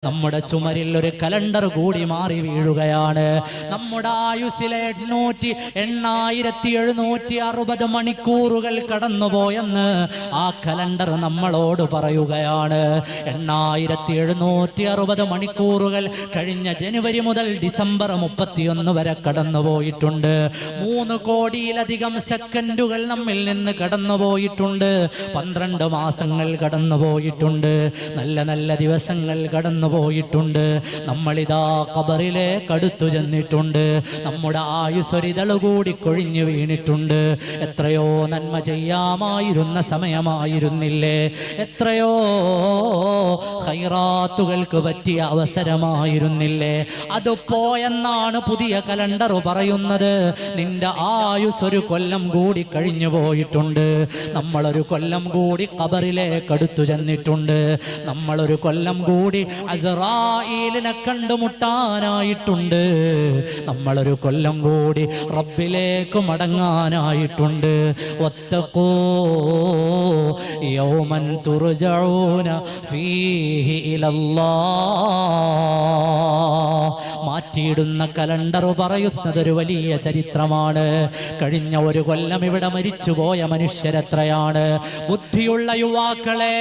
നമ്മുടെ ചുമരിൽ ഒരു കലണ്ടർ കൂടി മാറി വീഴുകയാണ്. നമ്മുടെ ആയുസ്സിലെ 8760 മണിക്കൂറുകൾ കടന്നുപോയെന്ന് ആ കലണ്ടർ നമ്മളോട് പറയുകയാണ്. 8760 മണിക്കൂറുകൾ കഴിഞ്ഞ ജനുവരി മുതൽ ഡിസംബർ 31 വരെ കടന്നുപോയിട്ടുണ്ട്. 3 കോടിയിലധികം സെക്കൻഡുകൾ നമ്മിൽ നിന്ന് കടന്നുപോയിട്ടുണ്ട്. 12 മാസങ്ങൾ കടന്നുപോയിട്ടുണ്ട്. നല്ല നല്ല ദിവസങ്ങൾ കടന്നു പോയിട്ടുണ്ട്. നമ്മളിതാ ഖബറിലേക്ക് അടുത്തു ചെന്നിട്ടുണ്ട്. നമ്മുടെ ആയുസ്സൊരിതള് കൂടി കൊഴിഞ്ഞു വീണിട്ടുണ്ട്. എത്രയോ നന്മ ചെയ്യാമായിരുന്ന സമയമായിരുന്നില്ലേ? എത്രയോ ഖൈറാത്തുകൾക്ക് പറ്റിയ അവസരമായിരുന്നില്ലേ? അത് പോയെന്നാണ് പുതിയ കലണ്ടർ പറയുന്നത്. നിന്റെ ആയുസ് ഒരു കൊല്ലം കൂടി കഴിഞ്ഞു പോയിട്ടുണ്ട്. നമ്മളൊരു കൊല്ലം കൂടി ഖബറിലേക്ക് അടുത്തു ചെന്നിട്ടുണ്ട്. നമ്മളൊരു കൊല്ലം കൂടി അസ്റായീലിനെ കണ്ടുമുട്ടാനായിട്ടുണ്ട്. നമ്മളൊരു കൊല്ലം കൂടി റബ്ബിലേക്ക് മടങ്ങാനായിട്ടുണ്ട്. വത്തഖൂ യൗമൻ തുർജഊന ഫീഹി ഇലല്ലാഹ്. മാറ്റിയിടുന്ന കലണ്ടർ പറയുന്നത് ഒരു വലിയ ചരിത്രമാണ്. കഴിഞ്ഞ ഒരു കൊല്ലം ഇവിടെ മരിച്ചുപോയ മനുഷ്യരെത്രയാണ്? ബുദ്ധിയുള്ള യുവാക്കളെ,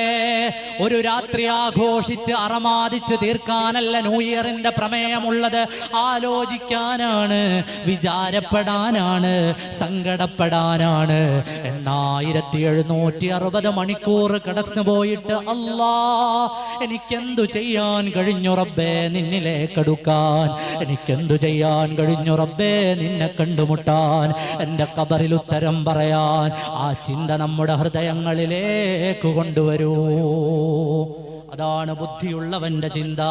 ഒരു രാത്രി ആഘോഷിച്ച് അറമാദിച്ച് തീർക്കാനല്ല ന്യൂ ഇയറിന്റെ പ്രമേയമുള്ളത്. ആലോചിക്കാനാണ്, വിചാരപ്പെടാനാണ്, സങ്കടപ്പെടാനാണ്. 8760 മണിക്കൂർ കടന്നു പോയിട്ട് അല്ലാ, എനിക്കെന്തു ചെയ്യാൻ കഴിഞ്ഞു റബ്ബേ നിന്നിലേക്കെടുക്കാൻ? എനിക്കെന്തു ചെയ്യാൻ കഴിഞ്ഞു റബ്ബേ നിന്നെ കണ്ടുമുട്ടാൻ, എൻ്റെ ഖബറിൽ ഉത്തരം പറയാൻ? ആ ചിന്ത നമ്മുടെ ഹൃദയങ്ങളിലേക്ക് കൊണ്ടുവരൂ. അതാണ് ബുദ്ധിയുള്ളവന്റെ ചിന്ത.